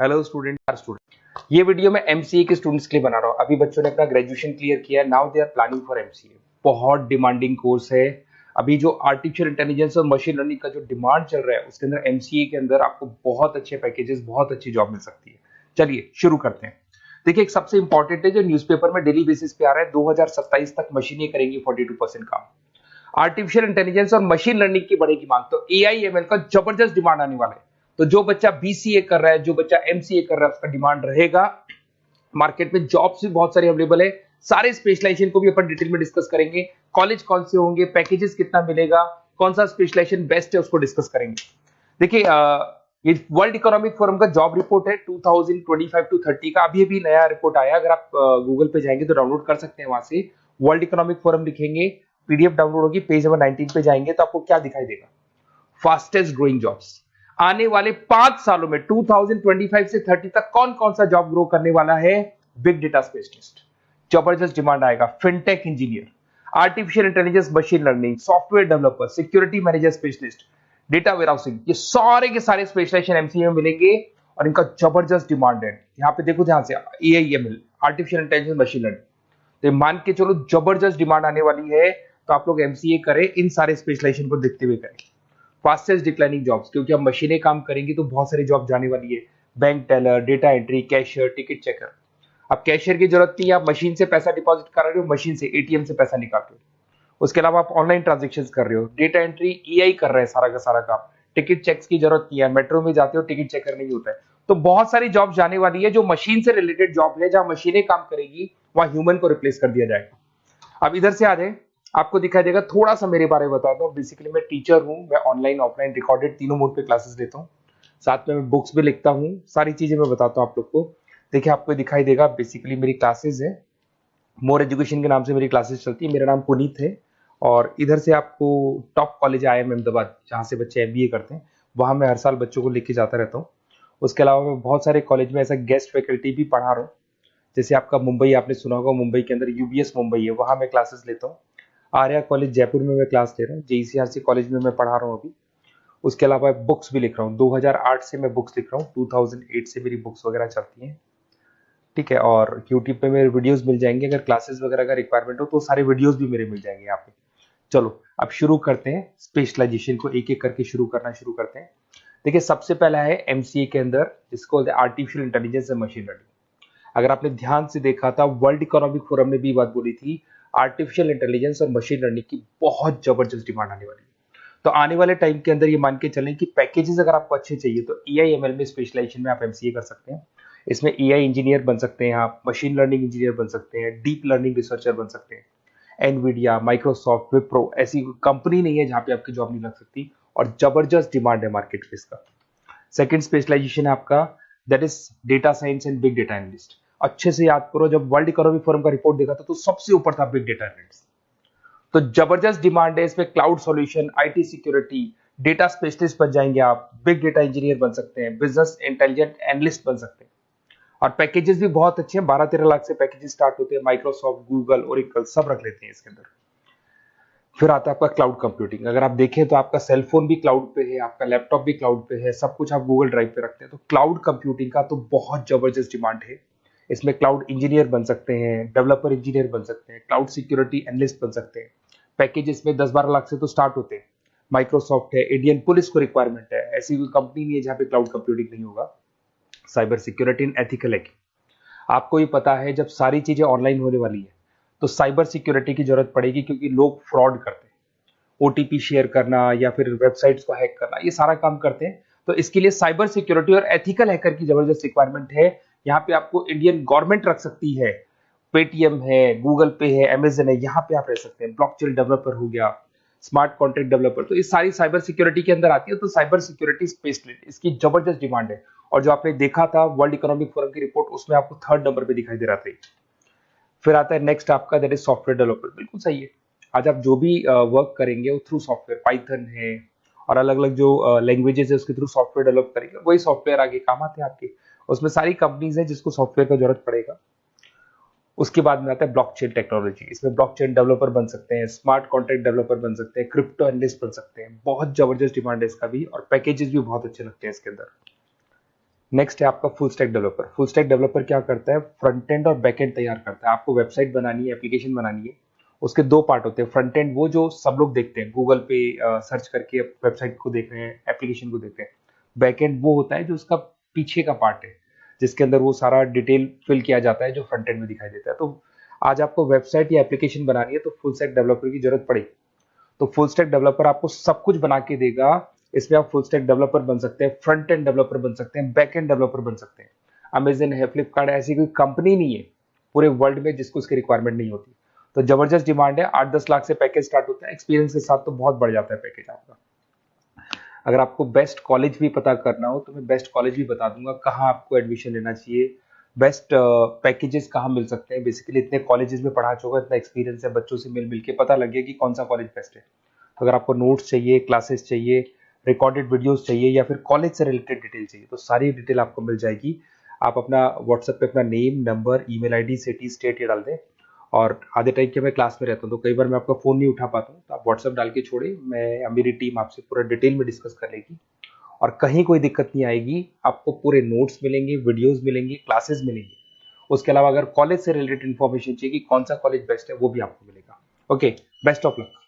Hello student, ये video मैं MCA के स्टूडेंट्स के लिए बना रहा हूँ। अभी बच्चों ने अपना ग्रेजुएशन क्लियर किया है, now they are planning for MCA. बहुत डिमांडिंग कोर्स है। अभी जो आर्टिफिशियल इंटेलिजेंस और मशीन लर्निंग का जो डिमांड चल रहा है उसके अंदर एमसीए के अंदर आपको बहुत अच्छे पैकेजेस, बहुत अच्छी जॉब मिल सकती है। चलिए शुरू करते हैं। देखिए, एक सबसे इंपॉर्टेंट है जो न्यूज़पेपर में डेली बेसिस पे आ रहा है, 2027 तक मशीनें करेंगी 42% काम। आर्टिफिशियल इंटेलिजेंस और मशीन लर्निंग की बढ़ेगी मांग, तो एआई एमएल का जबरदस्त डिमांड आने वाला है। तो जो बच्चा बीसीए कर रहा है, जो बच्चा एमसीए कर रहा है, उसका डिमांड रहेगा। मार्केट में जॉब्स भी बहुत सारी अवेलेबल है। सारे स्पेशलाइजेशन को भी अपन डिटेल में डिस्कस करेंगे। कॉलेज कौन से होंगे, पैकेजेस कितना मिलेगा, कौन सा स्पेशलाइजेशन बेस्ट है, उसको डिस्कस करेंगे। देखिए, ये वर्ल्ड इकोनॉमिक फोरम का जॉब रिपोर्ट है 2025 टू 30 का। अभी अभी नया रिपोर्ट आया, अगर आप गूगल पे जाएंगे तो डाउनलोड कर सकते हैं। वहां से वर्ल्ड इकोनॉमिक फोरम लिखेंगे, पीडीएफ डाउनलोड होगी, पेज नंबर 19 पे जाएंगे तो आपको क्या दिखाई देगा, फास्टेस्ट ग्रोइंग जॉब्स। आने वाले 5 सालों में 2025 से 30 तक कौन कौन सा जॉब ग्रो करने वाला है। बिग डेटा स्पेशलिस्ट, जबरदस्त डिमांड आएगा। Fintech engineer, artificial intelligence machine learning, software developer, security manager specialist, data warehousing, ये सारे के सारे स्पेशलाइजेशन एमसीए में मिलेंगे और इनका जबरदस्त डिमांड है। यहाँ पे देखो, ध्यान से, AIML, artificial intelligence machine learning, तो मान के चलो जबरदस्त डिमांड आने वाली है। तो आप लोग एमसीए करें, इन सारे स्पेशलाइजेशन को देखते हुए करें। फास्टेस्ट डिक्लाइनिंग जॉब्स, क्योंकि अब मशीनें काम करेंगी तो बहुत सारी जॉब जाने वाली है। Bank teller, data entry, cashier, ticket checker. अब कैशियर की जरूरत नहीं है, आप मशीन से पैसा डिपॉजिट कर रहे हो, मशीन से एटीएम से पैसा निकाल रहे हो। उसके अलावा आप ऑनलाइन ट्रांजेक्शन कर रहे हो। डेटा एंट्री एआई कर रहा है सारा का सारा काम। टिकट चेक्स की जरूरत नहीं है, मेट्रो में जाते हो टिकट चेकर नहीं होता है। तो बहुत सारी जॉब जाने वाली है जो मशीन से रिलेटेड जॉब है, जहां मशीनें काम करेगी वहां ह्यूमन को रिप्लेस कर दिया जाएगा। अब इधर से आ जाए, आपको दिखाई देगा। थोड़ा सा मेरे बारे में बता दो। बेसिकली मैं टीचर हूँ, मैं ऑनलाइन ऑफलाइन रिकॉर्डेड तीनों मोड पे क्लासेस लेता हूँ। साथ में मैं बुक्स भी लिखता हूँ, सारी चीजें मैं बताता हूँ आप लोग को। देखिए, आपको दिखाई देगा, बेसिकली मेरी क्लासेस है, मोर एजुकेशन के नाम से मेरी क्लासेस चलती है। मेरा नाम पुनीत है और इधर से आपको टॉप कॉलेज IIM अहमदाबाद, जहाँ से बच्चे MBA करते हैं, वहाँ मैं हर साल बच्चों को लेके जाता रहता हूँ। उसके अलावा मैं बहुत सारे कॉलेज में ऐसा गेस्ट फैकल्टी भी पढ़ा रहा हूँ। जैसे आपका मुंबई, आपने सुना होगा, मुंबई के अंदर UBS मुंबई है, वहाँ मैं क्लासेस लेता हूँ। आर्या कॉलेज जयपुर में मैं क्लास ले रहा हूँ। JECRC कॉलेज में मैं पढ़ा रहा हूँ अभी। उसके अलावा बुक्स भी लिख रहा हूँ। 2008 से मैं बुक्स लिख रहा हूँ, 2008 से मेरी बुक्स वगैरह चलती हैं। ठीक है, और यूट्यूब पे मेरे वीडियोस मिल जाएंगे। अगर क्लासेस वगैरह का रिक्वायरमेंट हो तो सारे वीडियोस भी मेरे मिल जाएंगे यहाँ पे। चलो अब शुरू करते हैं, स्पेशलाइजेशन को एक एक करके शुरू करते हैं। देखिए, सबसे पहला है एमसीए के अंदर, जिसको artificial intelligence and machine learning. अगर आपने ध्यान से देखा था, वर्ल्ड इकोनॉमिक फोरम ने भी बात बोली थी, आर्टिफिशियल इंटेलिजेंस और मशीन लर्निंग की बहुत जबरदस्त डिमांड आने वाली है। तो आने वाले टाइम के अंदर ये मान के चलें कि पैकेजेस अगर आपको अच्छे चाहिए तो एआईएमएल में स्पेशलाइजेशन में आप एमसीए कर सकते हैं। इसमें एआई इंजीनियर बन सकते हैं, आप मशीन लर्निंग इंजीनियर बन सकते हैं, डीप लर्निंग रिसर्चर बन सकते हैं। एनवीडिया, माइक्रोसॉफ्ट, विप्रो, ऐसी कंपनी नहीं है जहां पे आपकी जॉब नहीं लग सकती, और जबरदस्त डिमांड है मार्केट पे इसका। सेकंड स्पेशलाइजेशन है आपका, that is data science and big data analyst. अच्छे से याद करो, जब वर्ल्ड इकोनॉमिक फोरम का रिपोर्ट देखा था तो सबसे ऊपर था बिग डेटा एनालिस्ट। तो जबरदस्त डिमांड है इसमें। Cloud solution, IT security, data specialist बन जाएंगे आप, बिग डेटा इंजीनियर बन सकते हैं, बिजनेस इंटेलिजेंट एनालिस्ट बन सकते हैं। और पैकेजेस भी बहुत अच्छे हैं, 12-13 लाख से पैकेजेस स्टार्ट होते हैं। माइक्रोसॉफ्ट, गूगल, ओरेकल सब रख लेते हैं इसके अंदर। फिर आता है आपका क्लाउड कंप्यूटिंग। अगर आप देखें तो आपका सेलफोन भी क्लाउड पे है, आपका लैपटॉप भी क्लाउड पे है, सब कुछ आप गूगल ड्राइव पे रखते हैं। तो क्लाउड कंप्यूटिंग का तो बहुत जबरदस्त डिमांड है। इसमें क्लाउड इंजीनियर बन सकते हैं, डेवलपर इंजीनियर बन सकते हैं, क्लाउड सिक्योरिटी एनालिस्ट बन सकते हैं। पैकेज इसमें 10-12 लाख से तो स्टार्ट होते हैं। माइक्रोसॉफ्ट है, इंडियन पुलिस को रिक्वायरमेंट है, ऐसी कोई कंपनी नहीं है जहां पे क्लाउड कंप्यूटिंग नहीं होगा। Cyber security and ethical hacking, आपको ही पता है जब सारी चीजें ऑनलाइन होने वाली है तो साइबर सिक्योरिटी की जरूरत पड़ेगी, क्योंकि लोग फ्रॉड करते हैं। ओटीपी शेयर करना या फिर वेबसाइट्स को हैक करना, ये सारा काम करते हैं। तो इसके लिए साइबर सिक्योरिटी और एथिकल हैकर की जबरदस्त रिक्वायरमेंट है। यहाँ पे आपको इंडियन गवर्नमेंट रख सकती है, पेटीएम है, गूगल पे है, अमेजन है, यहाँ पे आप रह सकते हैं। ब्लॉकचेन डेवलपर हो गया, स्मार्ट कॉन्ट्रैक्ट डेवलपर, तो ये सारी साइबर सिक्योरिटी के अंदर आती है। तो साइबर सिक्योरिटी स्पेशलिस्ट, इसकी जबरदस्त डिमांड है। और जो आपने देखा था वर्ल्ड इकोनॉमिक फोरम की रिपोर्ट, उसमें आपको 3rd नंबर पे दिखाई दे रहा था। फिर आता है नेक्स्ट आपका, दैट इज सॉफ्टवेयर डेवलपर। बिल्कुल सही है। आज आप जो भी वर्क करेंगे वो थ्रू सॉफ्टवेयर, पाइथन है और अलग अलग जो लैंग्वेजेस है उसके थ्रू सॉफ्टवेयर डेवलप करेंगे, वही सॉफ्टवेयर आगे काम आते हैं आपके। उसमें सारी कंपनीज है जिसको सॉफ्टवेयर का जरूरत पड़ेगा। उसके बाद में आता है ब्लॉकचेन टेक्नोलॉजी। इसमें ब्लॉकचेन डेवलपर बन सकते हैं, स्मार्ट कॉन्ट्रैक्ट डेवलपर बन सकते हैं, क्रिप्टो एनालिस्ट बन सकते हैं। बहुत जबरदस्त डिमांड है इसका भी, और पैकेजेस भी बहुत अच्छे लगते हैं इसके अंदर। नेक्स्ट है आपका full stack developer. Full stack developer क्या करता है, फ्रंट एंड और बैक एंड तैयार करता है। आपको वेबसाइट बनानी है, एप्लीकेशन बनानी है, उसके दो पार्ट होते हैं। फ्रंट एंड वो जो सब लोग देखते हैं, गूगल पे सर्च करके वेबसाइट को देख रहे हैं, एप्लीकेशन को देख रहे हैं। बैक एंड वो होता है जो उसका पीछे का पार्ट है, जिसके अंदर वो सारा डिटेल फिल किया जाता है जो फ्रंट एंड में दिखाई देता है। तो आज आपको वेबसाइट या एप्लीकेशन बनानी है तो फुल स्टैक डेवलपर की जरूरत पड़ेगी। तो फुल स्टैक डेवलपर आपको सब कुछ बना के देगा। इसमें आप फुल स्टैक डेवलपर बन सकते हैं, फ्रंट एंड डेवलपर बन सकते हैं, बैक एंड डेवलपर बन सकते हैं। अमेजन है, फ्लिपकार्ट, ऐसी कोई कंपनी नहीं है पूरे वर्ल्ड में जिसको उसकी रिक्वायरमेंट नहीं होती। तो जबरदस्त डिमांड है, 8-10 लाख से पैकेज स्टार्ट होता है, एक्सपीरियंस के साथ तो बहुत बढ़ जाता है पैकेज आपका। अगर आपको बेस्ट कॉलेज भी पता करना हो तो मैं बेस्ट कॉलेज भी बता दूंगा, कहाँ आपको एडमिशन लेना चाहिए, बेस्ट पैकेजेस कहाँ मिल सकते हैं। बेसिकली इतने कॉलेजेस में पढ़ा चुका, इतना एक्सपीरियंस है, बच्चों से मिल मिल के पता लग गया कि कौन सा कॉलेज बेस्ट है। तो अगर आपको नोट्स चाहिए, क्लासेस चाहिए, रिकॉर्डेड वीडियोस चाहिए, या फिर कॉलेज से रिलेटेड डिटेल चाहिए, तो सारी डिटेल आपको मिल जाएगी। आप अपना व्हाट्सएप पे अपना name, number, email ID, city, state ये डाल दें। और आधे टाइम के मैं क्लास में रहता हूँ तो कई बार मैं आपका फ़ोन नहीं उठा पाता हूँ, तो आप व्हाट्सएप डाल के छोड़े, मैं या मेरी टीम आपसे पूरा डिटेल में डिस्कस कर लेगी। और कहीं कोई दिक्कत नहीं आएगी, आपको पूरे नोट्स मिलेंगे, वीडियोस मिलेंगे, क्लासेस मिलेंगे। उसके अलावा अगर कॉलेज से रिलेटेड इन्फॉर्मेशन चाहिए कि कौन सा कॉलेज बेस्ट है, वो भी आपको मिलेगा। Okay, best of luck.